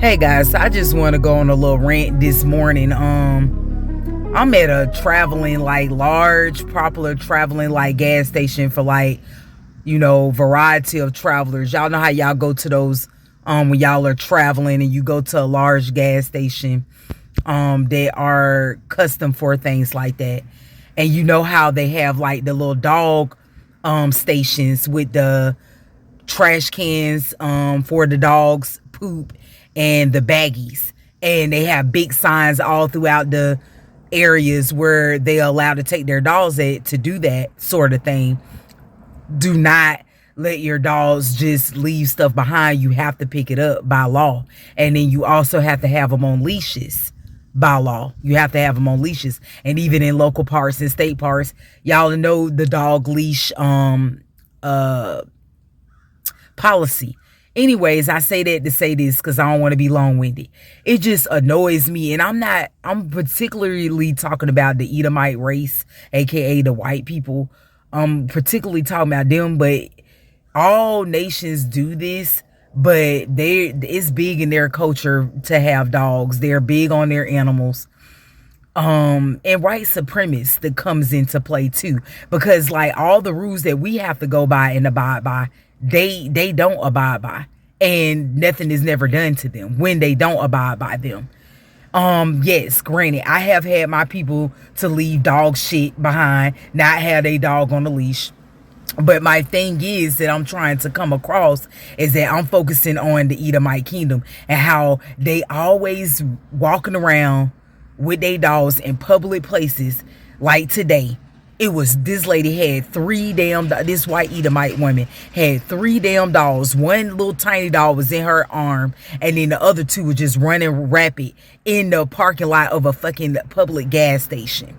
Hey guys, I just want to go on a little rant this morning. I'm at a traveling large popular traveling gas station for variety of travelers. Y'all know how y'all go to those when y'all are traveling and you go to a large gas station that are custom for things like that. And you know how they have like the little dog stations with the trash cans for the dogs poop and the baggies, and they have big signs all throughout the areas where they are allowed to take their dogs at to do that sort of thing. Do not let your dogs just leave stuff behind. You have to pick it up by law, and then you also have to have them on leashes by law. You have to have them on leashes, and even in local parks and state parks, y'all know the dog leash policy. Anyways, I say that to say this because I don't want to be long-winded. It just annoys me, and I'm particularly talking about the Edomite race, aka the white people. I'm particularly talking about them, but all nations do this, but it's big in their culture to have dogs. They're big on their animals. And white supremacists that comes into play too, because like all the rules that we have to go by and abide by, they don't abide by, and nothing is never done to them when they don't abide by them. Yes, granted, I have had my people to leave dog shit behind, not have a dog on the leash. But my thing is that I'm trying to come across is that I'm focusing on the Edomite kingdom and how they always walking around with their dogs in public places. Like today, it was this lady had this white Edomite woman had 3 damn dogs. One little tiny dog was in her arm, and then the other 2 were just running rapid in the parking lot of a fucking public gas station.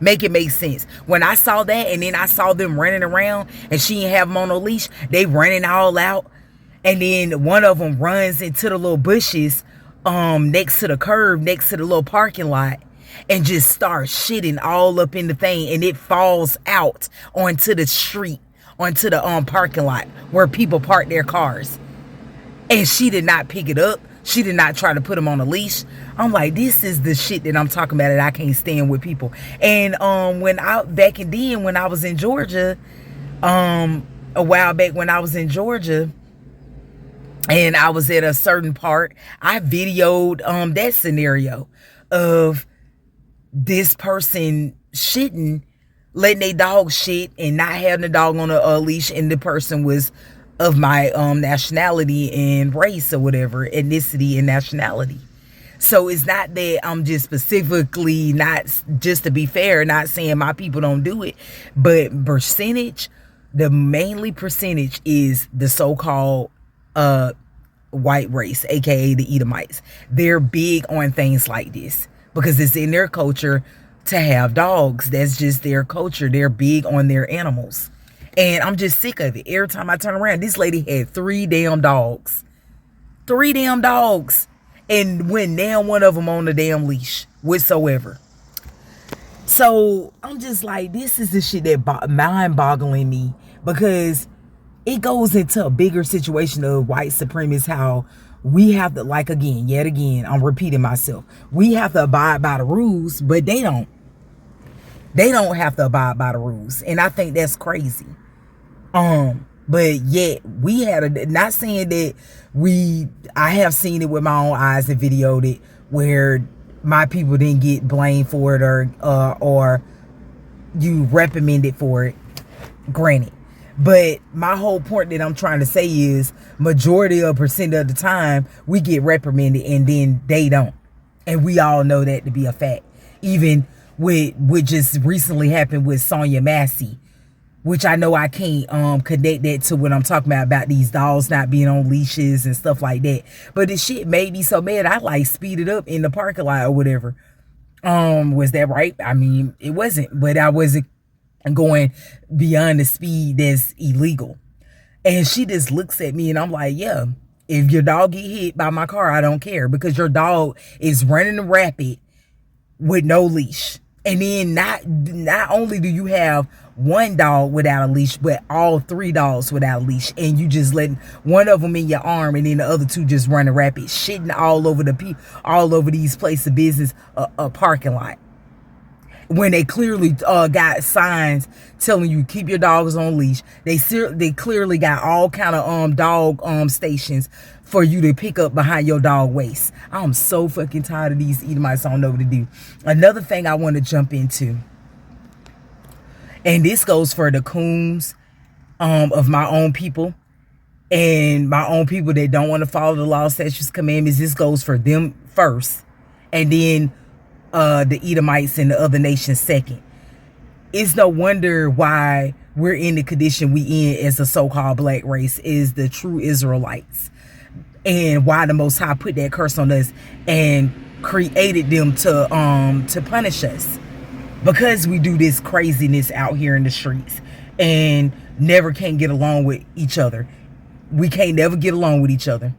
Make it make sense. When I saw that, and then I saw them running around, and she didn't have them on a leash, they running all out, and then one of them runs into the little bushes next to the curb, next to the little parking lot, and just starts shitting all up in the thing, and it falls out onto the street, onto the parking lot where people park their cars. And she did not pick it up. She did not try to put him on a leash. I'm like, this is the shit that I'm talking about that I can't stand with people. And when I was in Georgia, a while back when I was in Georgia, and I was at a certain part, I videoed that scenario of this person shitting, letting their dog shit and not having the dog on a leash, and the person was of my nationality and race or whatever, ethnicity and nationality. So it's not that I'm just specifically, not just to be fair, not saying my people don't do it, but percentage, the mainly percentage is the so-called white race, aka the Edomites. They're big on things like this because it's in their culture to have dogs. That's just their culture. They're big on their animals. And I'm just sick of it. Every time I turn around, this lady had 3 damn dogs. 3 damn dogs. And when damn one of them on the damn leash whatsoever. So I'm just like, this is the shit that mind-boggling me, because it goes into a bigger situation of white supremacists, how we have to, like, yet again, I'm repeating myself. We have to abide by the rules, but they don't. They don't have to abide by the rules. And I think that's crazy. But yet we had not saying that I have seen it with my own eyes and videoed it where my people didn't get blamed for it or you reprimanded for it, granted. But my whole point that I'm trying to say is majority of percent of the time we get reprimanded and then they don't. And we all know that to be a fact. Even with what just recently happened with Sonya Massey, which I know I can't connect that to what I'm talking about these dogs not being on leashes and stuff like that. But the shit made me so mad I like speeded up in the parking lot or whatever. Was that right? I mean, it wasn't, but I wasn't going beyond the speed that's illegal. And she just looks at me and I'm like, yeah, if your dog get hit by my car, I don't care, because your dog is running rapid with no leash. And then not only do you have one dog without a leash, but all 3 dogs without a leash, and you just letting one of them in your arm, and then the other 2 just running rapid, shitting all over all over these places of business, a parking lot, when they clearly got signs telling you keep your dogs on leash. They clearly got all kind of dog stations for you to pick up behind your dog waist. I'm so fucking tired of these Edomites. I don't know what to do. Another thing I want to jump into, and this goes for the coons of my own people, and my own people that don't want to follow the law, statutes, commandments. This goes for them first, and then the Edomites and the other nations second. It's no wonder why we're in the condition we in as a so-called black race, is the true Israelites, and why the Most High put that curse on us and created them to punish us, because we do this craziness out here in the streets and never can get along with each other. We can't never get along with each other.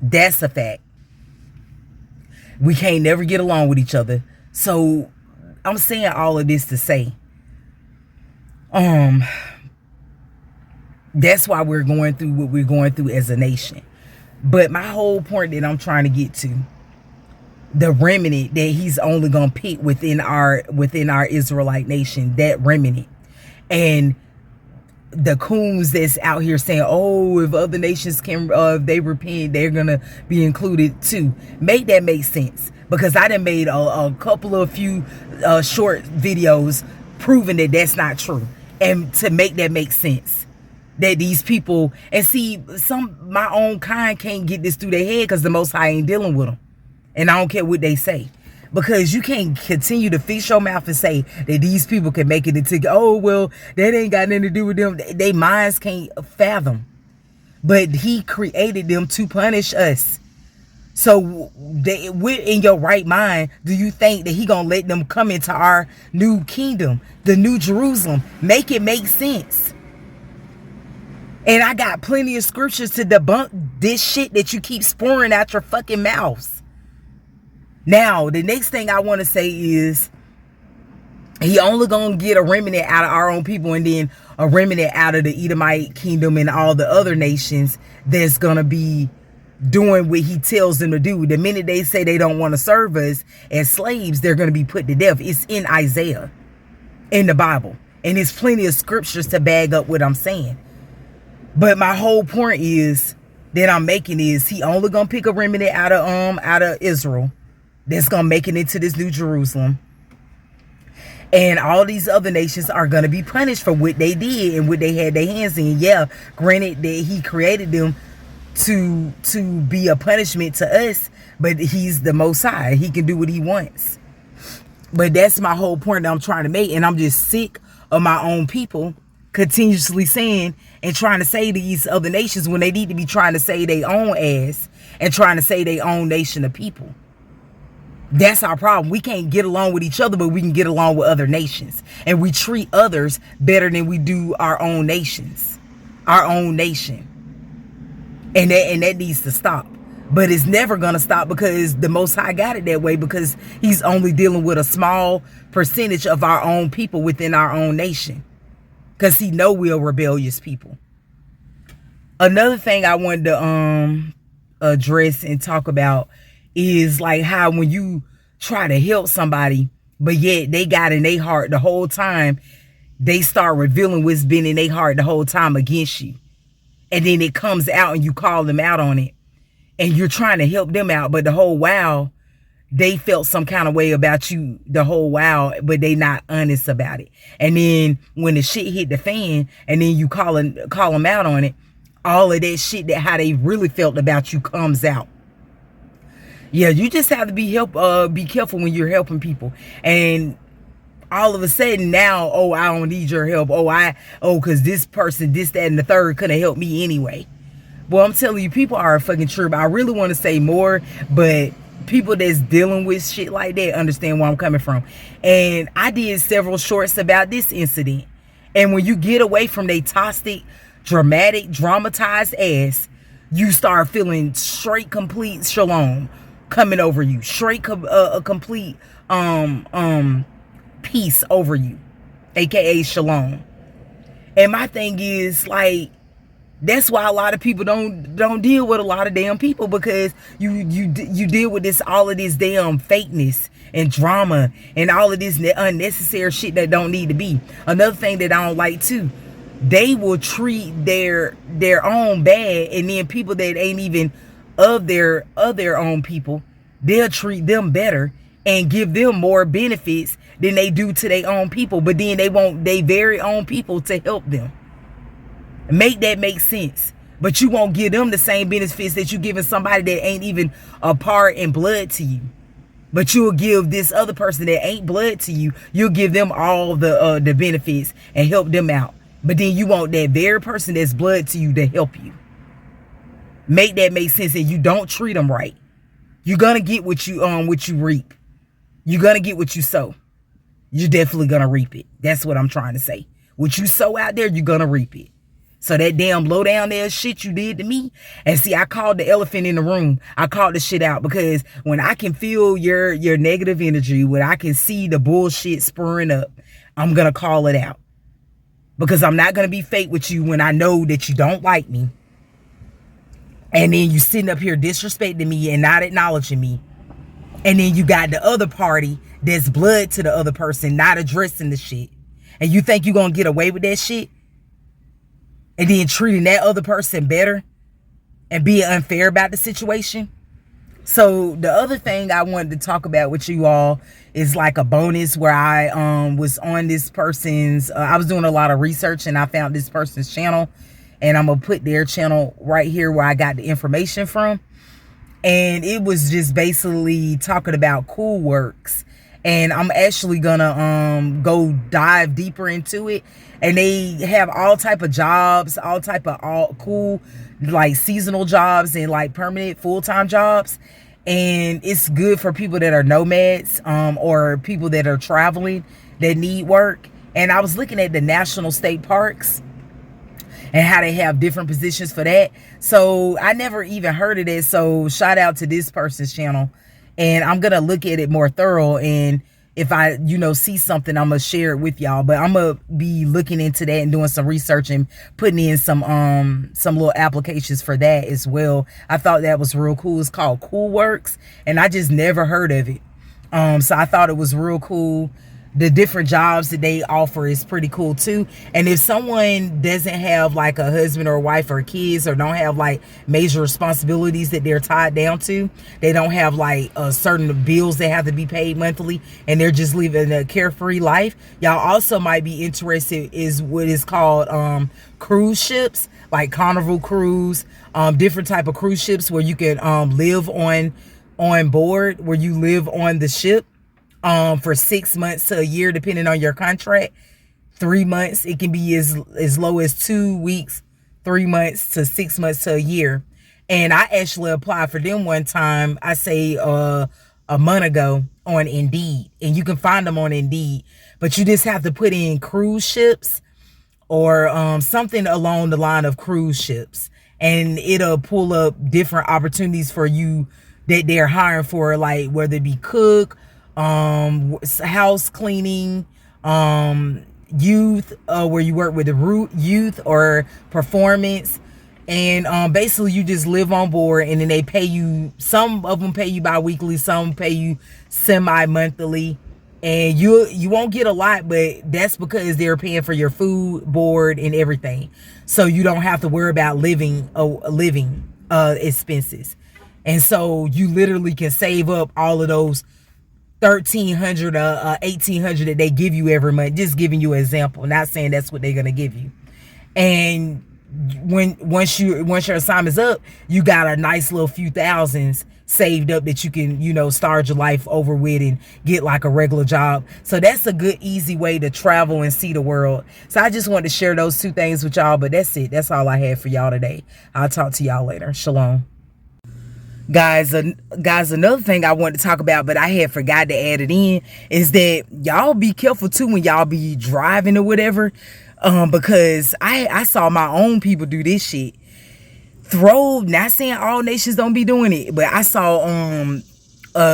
That's a fact. We can't never get along with each other. So I'm saying all of this to say, that's why we're going through what we're going through as a nation. But my whole point that I'm trying to get to, the remnant that he's only gonna pick within our Israelite nation, that remnant, and the coons that's out here saying, oh, if other nations can, if they repent, they're gonna be included too. Make that make sense, because I done made a couple of few short videos proving that that's not true, and to make that make sense, that these people, and see, my own kind can't get this through their head because the Most High ain't dealing with them, and I don't care what they say. Because you can't continue to feast your mouth and say that these people can make it into, oh, well, that ain't got nothing to do with them. They minds can't fathom. But he created them to punish us. So in your right mind, do you think that he gonna let them come into our new kingdom, the new Jerusalem? Make it make sense. And I got plenty of scriptures to debunk this shit that you keep pouring out your fucking mouths. Now, the next thing I want to say is, he only gonna get a remnant out of our own people, and then a remnant out of the Edomite kingdom and all the other nations that's gonna be doing what he tells them to do. The minute they say they don't want to serve us as slaves, they're gonna be put to death. It's in Isaiah, in the Bible, and there's plenty of scriptures to bag up what I'm saying. But my whole point is that I'm making is, he only gonna pick a remnant out of Israel that's gonna make it into this new Jerusalem, and all these other nations are gonna be punished for what they did and what they had their hands in. Yeah, granted that he created them to be a punishment to us, but he's the Most High. He can do what he wants. But that's my whole point that I'm trying to make, and I'm just sick of my own people continuously saying and trying to say these other nations when they need to be trying to say their own ass and trying to say their own nation of people. That's our problem. We can't get along with each other, but we can get along with other nations. And we treat others better than we do our own nations. Our own nation. And that needs to stop. But it's never going to stop, because the Most High got it that way, because he's only dealing with a small percentage of our own people within our own nation. Because he know we're rebellious people. Another thing I wanted to address and talk about is like how when you try to help somebody, but yet they got in their heart the whole time, they start revealing what's been in their heart the whole time against you. And then it comes out and you call them out on it. And you're trying to help them out, but the whole while, they felt some kind of way about you the whole while, but they not honest about it. And then when the shit hit the fan, and then you call them out on it, all of that shit, that how they really felt about you comes out. Yeah, you just have to be careful when you're helping people. And all of a sudden now, oh, I don't need your help. Because this person, this, that, and the third couldn't help me anyway. Well, I'm telling you, people are a fucking trip. I really want to say more, but people that's dealing with shit like that understand where I'm coming from. And I did several shorts about this incident. And when you get away from they toxic, dramatic, dramatized ass, you start feeling straight, complete shalom coming over you, straight a complete peace over you. aka Shalom. And my thing is, like, that's why a lot of people don't deal with a lot of damn people, because you deal with all of this damn fakeness and drama and all of this unnecessary shit that don't need to be. Another thing that I don't like too, they will treat their own bad, and then people that ain't even of their own people, they'll treat them better and give them more benefits than they do to their own people, but then they want their very own people to help them. Make that make sense. But you won't give them the same benefits that you giving somebody that ain't even a part in blood to you. But you'll give this other person that ain't blood to you, you'll give them all the benefits and help them out. But then you want that very person that's blood to you to help you. Make that make sense, and you don't treat them right. You're gonna get what you reap. You're gonna get what you sow. You're definitely gonna reap it. That's what I'm trying to say. What you sow out there, you're gonna reap it. So that damn low down there shit you did to me. And see, I called the elephant in the room. I called the shit out, because when I can feel your negative energy, when I can see the bullshit spurring up, I'm going to call it out. Because I'm not going to be fake with you when I know that you don't like me. And then you sitting up here disrespecting me and not acknowledging me. And then you got the other party that's blood to the other person, not addressing the shit. And you think you're going to get away with that shit? And then treating that other person better and being unfair about the situation. So the other thing I wanted to talk about with you all is like a bonus, where I was on this person's, I was doing a lot of research and I found this person's channel, and I'm going to put their channel right here where I got the information from. And it was just basically talking about cool works. And I'm actually gonna go dive deeper into it. And they have all type of jobs, all type of all cool, like seasonal jobs and like permanent full-time jobs. And it's good for people that are nomads, or people that are traveling that need work. And I was looking at the national state parks and how they have different positions for that. So I never even heard of this. So shout out to this person's channel. And I'm going to look at it more thorough. And if I, see something, I'm going to share it with y'all. But I'm going to be looking into that and doing some research and putting in some little applications for that as well. I thought that was real cool. It's called Cool Works. And I just never heard of it. So I thought it was real cool. The different jobs that they offer is pretty cool too. And if someone doesn't have like a husband or wife or kids, or don't have like major responsibilities that they're tied down to, they don't have like certain bills that have to be paid monthly, and they're just living a carefree life, y'all also might be interested is what is called cruise ships, like Carnival Cruise, different type of cruise ships where you can live on board, where you live on the ship for 6 months to a year, depending on your contract. 3 months, it can be as low as 2 weeks, 3 months to 6 months to a year. And I actually applied for them one time, I say a month ago, on Indeed. And you can find them on Indeed, but you just have to put in cruise ships or something along the line of cruise ships, and it'll pull up different opportunities for you that they're hiring for, like whether it be cook, house cleaning, youth, where you work with the youth, or performance. And basically you just live on board, and then they pay you. Some of them pay you bi-weekly, some pay you semi-monthly, and you won't get a lot, but that's because they're paying for your food, board, and everything, so you don't have to worry about living expenses. And so you literally can save up all of those $1,300 $1,800 that they give you every month. Just giving you an example, not saying that's what they're gonna give you. And once your assignment's up, you got a nice little few thousands saved up that you can start your life over with and get like a regular job. So that's a good easy way to travel and see the world. So I just wanted to share those two things with y'all, but that's it. That's all I had for y'all today. I'll talk to y'all later. Shalom. Guys, another thing I wanted to talk about, but I had forgot to add it in, is that y'all be careful too when y'all be driving or whatever, because I saw my own people do this shit. Not saying all nations don't be doing it, but I saw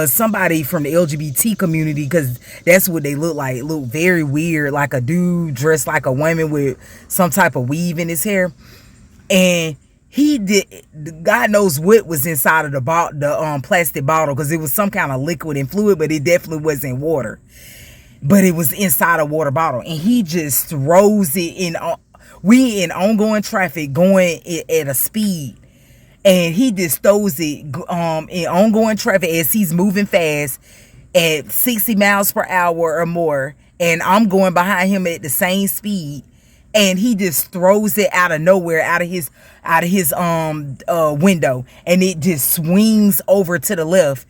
somebody from the LGBT community, because that's what they look like. It look very weird, like a dude dressed like a woman with some type of weave in his hair. And he did, God knows what was inside of the plastic bottle, because it was some kind of liquid and fluid, but it definitely wasn't water. But it was inside a water bottle, and he just throws it in. We in ongoing traffic going at a speed, and he just throws it in ongoing traffic as he's moving fast at 60 miles per hour or more, and I'm going behind him at the same speed, and he just throws it out of nowhere, out of his window, and it just swings over to the left.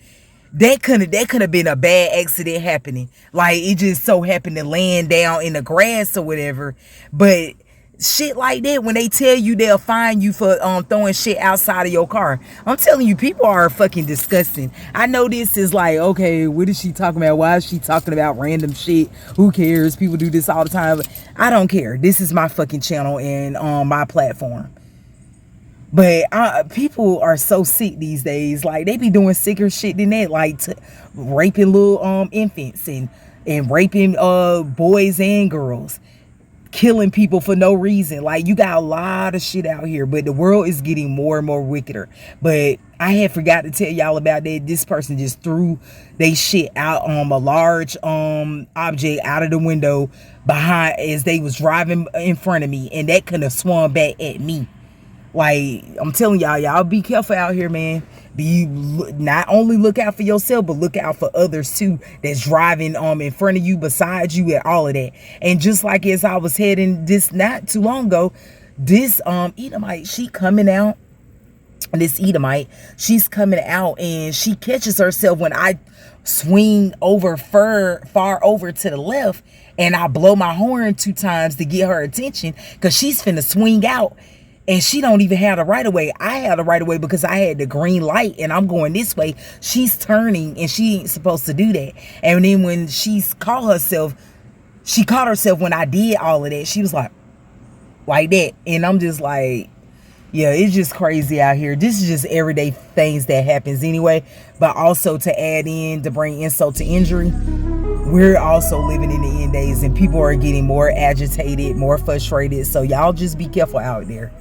That could have been a bad accident happening. Like, it just so happened to land down in the grass or whatever. But shit like that, when they tell you they'll fine you for throwing shit outside of your car, I'm telling you, people are fucking disgusting. I know this is like, okay, what is she talking about? Why is she talking about random shit? Who cares? People do this all the time. I don't care. This is my fucking channel and my platform. But people are so sick these days. Like, they be doing sicker shit than that, like raping little infants and raping boys and girls, killing people for no reason. Like, you got a lot of shit out here, but the world is getting more and more wickeder. But I had forgot to tell y'all about that. This person just threw they shit out a large object out of the window behind as they was driving in front of me, and that could have swung back at me. Like, I'm telling y'all be careful out here, man. Not only look out for yourself, but look out for others too that's driving in front of you, beside you, and all of that. And just like as I was heading this not too long ago, this Edomite, she's coming out, and she catches herself when I swing over far over to the left, and I blow my horn 2 times to get her attention, because she's finna swing out. And she don't even have the right of way. I had the right of way because I had the green light and I'm going this way. She's turning and she ain't supposed to do that. And then when she caught herself when I did all of that. She was like that. And I'm just like, yeah, it's just crazy out here. This is just everyday things that happens anyway. But also to add in, to bring insult to injury, we're also living in the end days and people are getting more agitated, more frustrated. So y'all just be careful out there.